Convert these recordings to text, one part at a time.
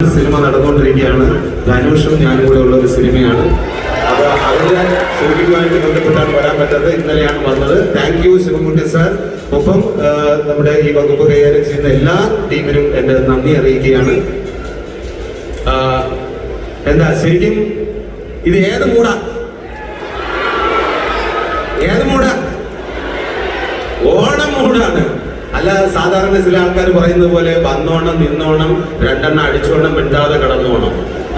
Cinema നടന്നുകൊണ്ടിരിക്കുകയാണ്. ധനുഷും ഞാനും കൂടെ ഉള്ള ഒരു സിനിമയാണ്. അപ്പോൾ അതിന്റെ ഷൂട്ടിങ്ങുമായിട്ട് ബന്ധപ്പെട്ടാണ് വരാൻ പറ്റാത്തത്. ഇന്നലെയാണ് വന്നത്. Thank you Sivankutty sir. ഒപ്പം നമ്മുടെ ഈ വകുപ്പ് കൈകാര്യം ചെയ്യുന്ന എല്ലാ ടീമിനും എന്റെ നന്ദി അറിയിക്കുകയാണ്. എന്താ ശരിക്കും ഇത് ഏത് മൂടാ? ഓണം മൂടാണ്. അല്ല, സാധാരണ ചില ആൾക്കാർ പറയുന്നത് പോലെ വന്നോണം നിന്നോണം രണ്ടെണ്ണം അടിച്ചോണം മിണ്ടാതെ കടന്നോണം,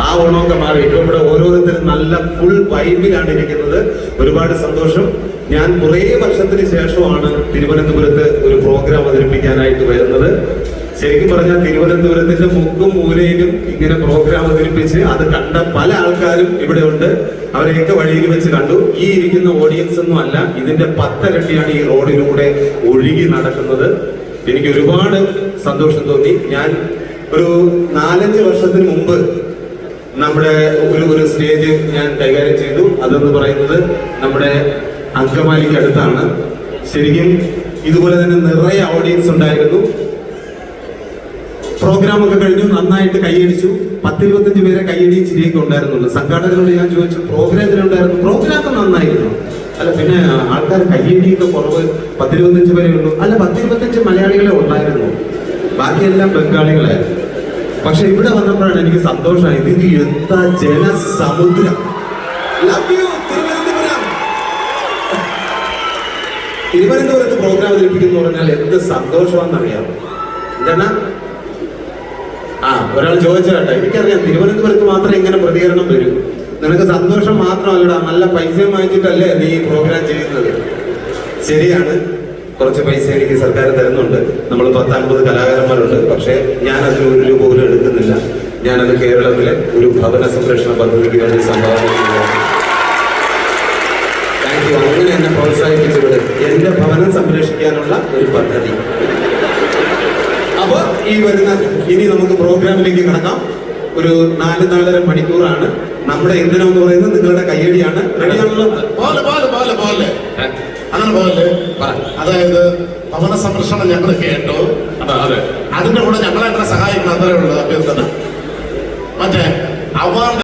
ആ ഓണമൊക്കെ മാറി. ഇപ്പൊ ഇവിടെ ഓരോരുത്തരും നല്ല ഫുൾ വൈബിലാണ് ഇരിക്കുന്നത്. ഒരുപാട് സന്തോഷം. ഞാൻ കുറേ വർഷത്തിന് ശേഷമാണ് തിരുവനന്തപുരത്ത് ഒരു പ്രോഗ്രാം അവതരിപ്പിക്കാനായിട്ട് വരുന്നത്. ശരിക്കും പറഞ്ഞാൽ തിരുവനന്തപുരത്തിന്റെ മുക്കും മൂലയിലും ഇങ്ങനെ പ്രോഗ്രാം അവതരിപ്പിച്ച് അത് കണ്ട പല ആൾക്കാരും ഇവിടെ ഉണ്ട്. അവരെയൊക്കെ വഴിയിൽ വെച്ച് കണ്ടു. ഈ ഇരിക്കുന്ന ഓഡിയൻസ് ഒന്നും അല്ല, ഇതിന്റെ 10 ഇരട്ടിയാണ് ഈ റോഡിലൂടെ ഒഴുകി നടക്കുന്നത്. എനിക്ക് ഒരുപാട് സന്തോഷം തോന്നി. ഞാൻ ഒരു 4-5 വർഷത്തിന് മുമ്പ് നമ്മുടെ ഒരു സ്റ്റേജ് ഞാൻ കൈകാര്യം ചെയ്തു. അതെന്ന് പറയുന്നത് നമ്മുടെ അങ്കമാലിക്ക് അടുത്താണ്. ശരിക്കും ഇതുപോലെ തന്നെ നിറയെ ഓഡിയൻസ് ഉണ്ടായിരുന്നു. പ്രോഗ്രാം ഒക്കെ കഴിഞ്ഞു, നന്നായിട്ട് കൈയടിച്ചു. 10-25 പേരെ കൈയടിയും ചിരിയൊക്കെ ഉണ്ടായിരുന്നുള്ളൂ. സംഘാടകരോട് ഞാൻ ചോദിച്ചു, പ്രോഗ്രാം എങ്ങനെയുണ്ടായിരുന്നു? പ്രോഗ്രാം ഒക്കെ നന്നായിരുന്നു. അല്ല, പിന്നെ ആൾക്കാർ കൈയടിയൊക്കെ കുറവ്, 10-25 പേരെ ഉള്ളൂ. അല്ല, 10-25 മലയാളികളെ ഉണ്ടായിരുന്നു, ബാക്കിയെല്ലാം ബംഗാളികളായിരുന്നു. പക്ഷെ ഇവിടെ വന്നപ്പോഴാണ് എനിക്ക് സന്തോഷമായത്. ഇത് എന്താ ജനസമുദ്രം! തിരുവനന്തപുരത്ത് പ്രോഗ്രാം അവതരിപ്പിക്കുന്നു പറഞ്ഞാൽ എന്ത് സന്തോഷമാണെന്നറിയാം. എന്താണ് ഒരാൾ ചോദിച്ചേട്ടാ, എനിക്കറിയാം തിരുവനന്തപുരത്ത് മാത്രം ഇങ്ങനെ പ്രതികരണം വരും. നിനക്ക് സന്തോഷം മാത്രമല്ലടാ, നല്ല പൈസയും വാങ്ങിച്ചിട്ടല്ലേ നീ ഈ പ്രോഗ്രാം ചെയ്യുന്നത്. ശരിയാണ്, കുറച്ച് പൈസ എനിക്ക് സർക്കാർ തരുന്നുണ്ട്. നമ്മൾ 10-50 കലാകാരന്മാരുണ്ട്. പക്ഷേ ഞാൻ അതിന് 1 രൂപ പോലും എടുക്കുന്നില്ല. ഞാനത് കേരളത്തിലെ ഒരു ഭവന സംരക്ഷണ പദ്ധതിക്ക് വേണ്ടി സംഭാവന ചെയ്യുകയാണ്. Thank you. അങ്ങനെ എന്നെ പ്രോത്സാഹിപ്പിച്ചത് എന്റെ ഭവനം സംരക്ഷിക്കാനുള്ള ഒരു പദ്ധതി. അപ്പൊ ഇനി നമുക്ക് പ്രോഗ്രാമിലേക്ക് കടക്കാം. ഒരു 4-4.5 മണിക്കൂറാണ്. നമ്മുടെ ഇന്ധനം എന്ന് പറയുന്നത് നിങ്ങളുടെ കയ്യടിയാണ്. റെഡിയാണല്ലോ? അങ്ങനെ പോലെ അതായത് ഭവന സംരക്ഷണം ഞങ്ങൾ കേട്ടു. അതിന്റെ കൂടെ ഞങ്ങളെ സഹായിക്കണം. അത്രേ ഉള്ളൂ അഭ്യർത്ഥന. മറ്റേ അവാർഡ്